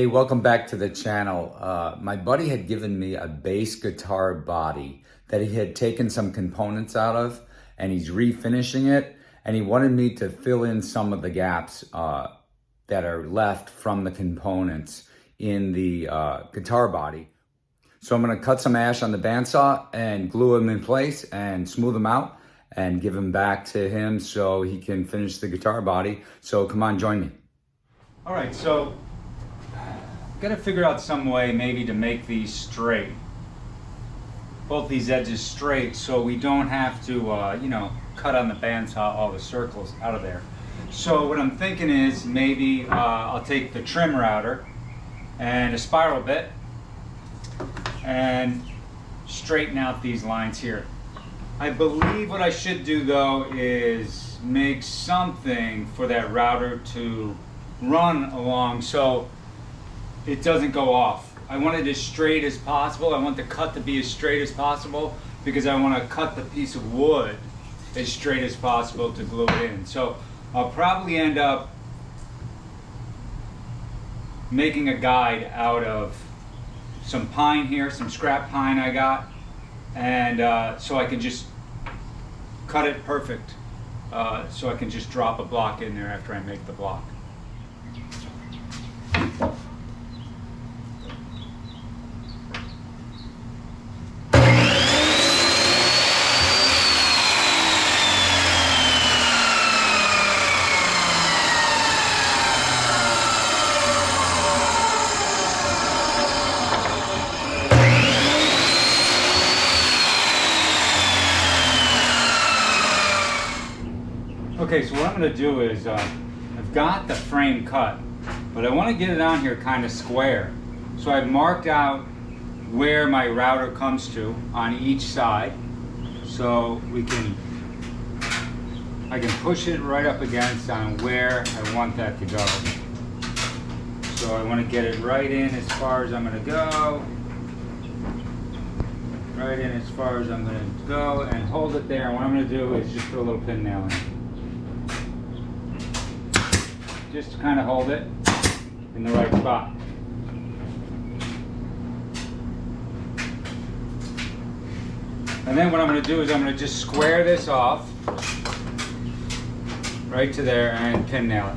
Hey, welcome back to the channel. My buddy had given me a bass guitar body that he had taken some components out of, and he's refinishing it, and he wanted me to fill in some of the gaps that are left from the components in the guitar body. So I'm gonna cut some ash on the bandsaw and glue them in place and smooth them out and give them back to him so he can finish the guitar body. So come on, join me. All right, so gotta figure out some way maybe to make these straight. Both these edges straight so we don't have to, cut on the bandsaw all the circles out of there. So what I'm thinking is maybe I'll take the trim router and a spiral bit and straighten out these lines here. I believe what I should do though is make something for that router to run along so it doesn't go off. I want it as straight as possible. I want the cut to be as straight as possible because I want to cut the piece of wood as straight as possible to glue it in. So I'll probably end up making a guide out of some pine here, some scrap pine I got, and so I can just cut it perfect. So I can just drop a block in there after I make the block. Okay, so what I'm going to do is, I've got the frame cut, but I want to get it on here kind of square. So I've marked out where my router comes to on each side, so I can push it right up against on where I want that to go. So I want to get it right in as far as I'm going to go, right in as far as I'm going to go, and hold it there. And what I'm going to do is just put a little pin nail in. Just to kind of hold it in the right spot. And then what I'm going to do is I'm going to just square this off right to there and pin nail it.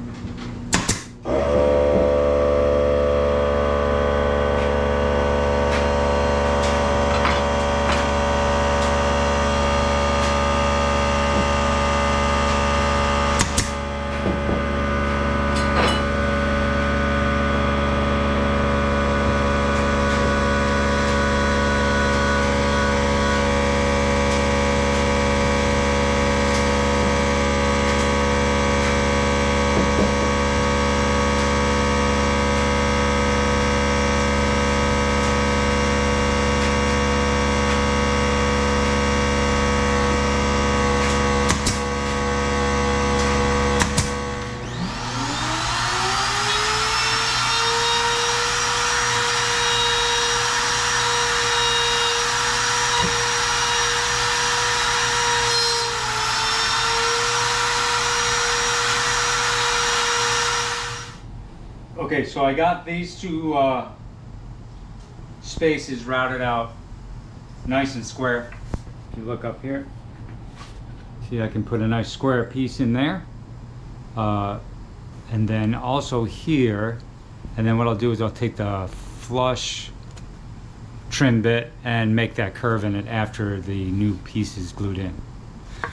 Okay, so I got these two spaces routed out nice and square. If you look up here, see I can put a nice square piece in there. And then also here, and then what I'll do is I'll take the flush trim bit and make that curve in it after the new piece is glued in.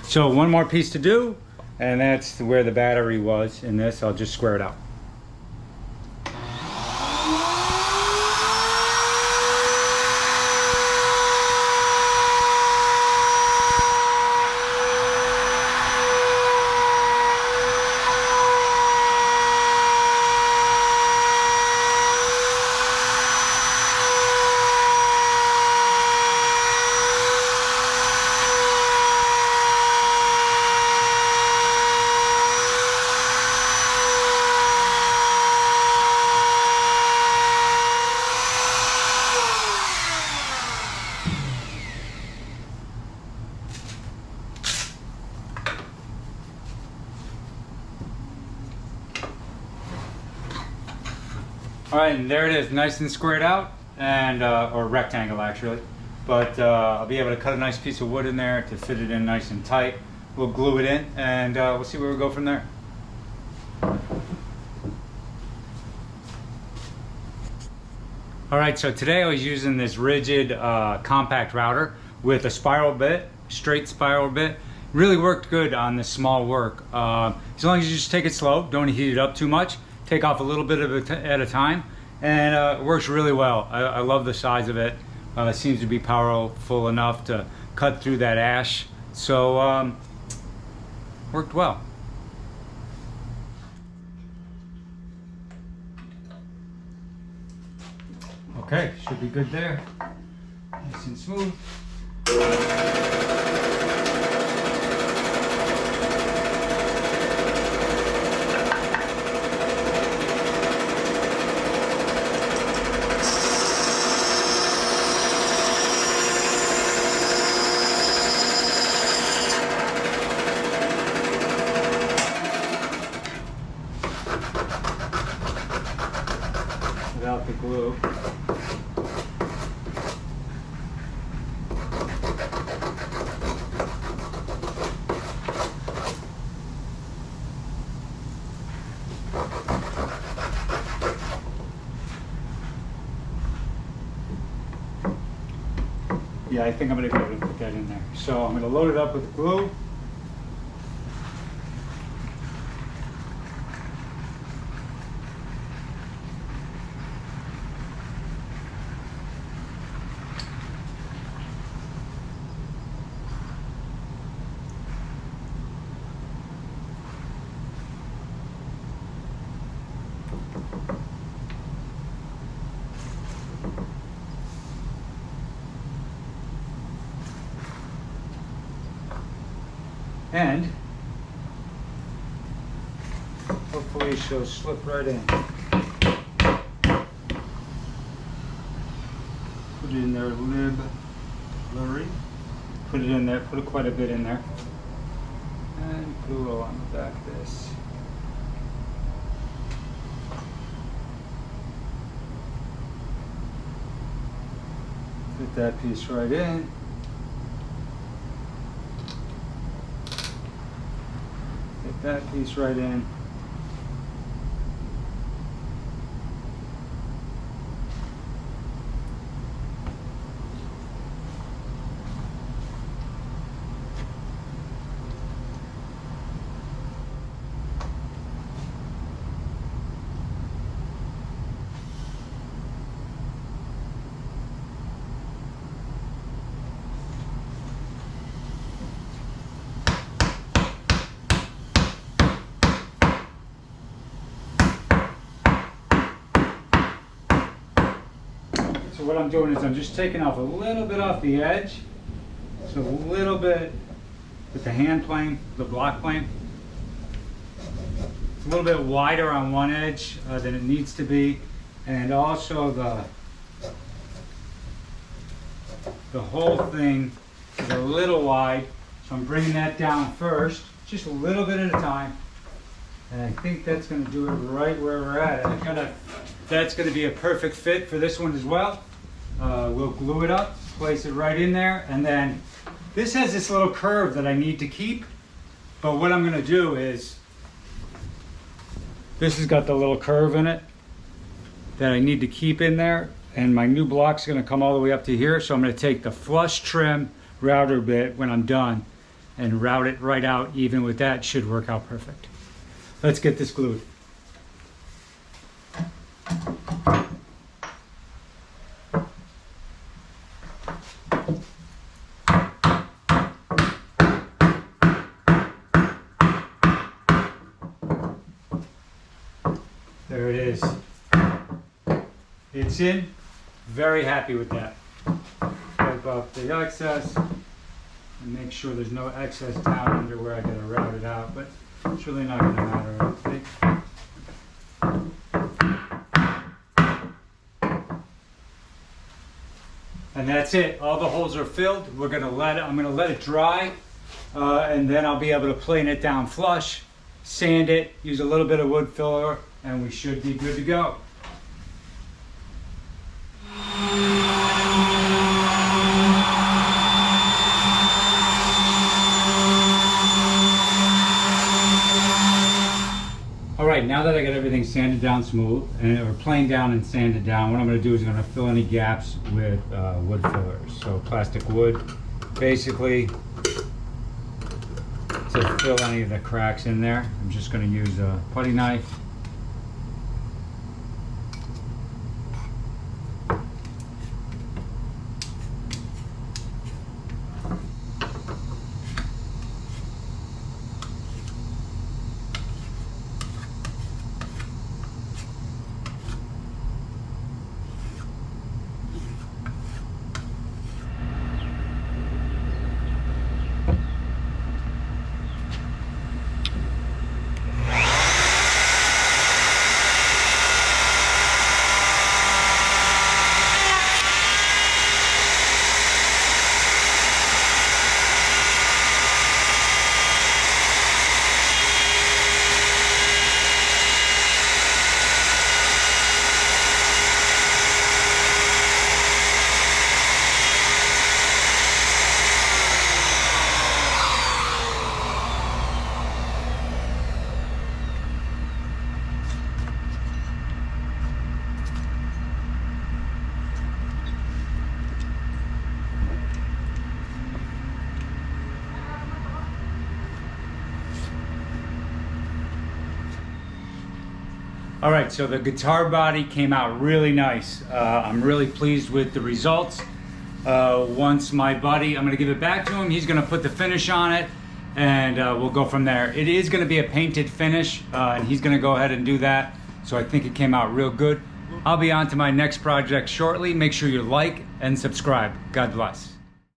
So one more piece to do, and that's where the battery was in this. I'll just square it out. All right, and there it is, nice and squared out, and or rectangle actually. But I'll be able to cut a nice piece of wood in there to fit it in nice and tight. We'll glue it in, and we'll see where we go from there. All right, so today I was using this rigid compact router with a spiral bit, straight spiral bit. Really worked good on this small work. As long as you just take it slow, don't heat it up too much, take off a little bit of it at a time, and it works really well. I love the size of it. It seems to be powerful enough to cut through that ash. So worked well. Okay, should be good there. Nice and smooth. Without the glue. Yeah, I think I'm going to go ahead and put that in there. So I'm going to load it up with glue. And hopefully she'll slip right in. Put it in there, blurry. Put it in there, put quite a bit in there. And glue along the back of this. Fit that piece right in. That piece right in. So what I'm doing is I'm just taking off a little bit off the edge. So a little bit with the hand plane, the block plane. It's a little bit wider on one edge than it needs to be. And also the whole thing is a little wide. So I'm bringing that down first, just a little bit at a time. And I think that's going to do it right where we're at. That's going to be a perfect fit for this one as well. We'll glue it up, place it right in there, and then this has this little curve that I need to keep. But what I'm going to do is, this has got the little curve in it that I need to keep in there, and my new block's going to come all the way up to here. So I'm going to take the flush trim router bit when I'm done and route it right out. Even with that, should work out perfect. Let's get this glued. There it is. It's in. Very happy with that. Wipe off the excess and make sure there's no excess down under where I gotta route it out, but it's really not gonna matter, I don't think. And that's it. All the holes are filled. I'm gonna let it dry, and then I'll be able to plane it down flush, sand it, use a little bit of wood filler, and we should be good to go. right, now that I got everything sanded down smooth, or planed down and sanded down, what I'm going to do is I'm going to fill any gaps with wood fillers. So plastic wood, basically, to fill any of the cracks in there. I'm just going to use a putty knife. All right, so the guitar body came out really nice. I'm really pleased with the results. Once my buddy, I'm gonna give it back to him. He's gonna put the finish on it, and we'll go from there. It is gonna be a painted finish, and he's gonna go ahead and do that. So I think it came out real good. I'll be on to my next project shortly. Make sure you like and subscribe. God bless.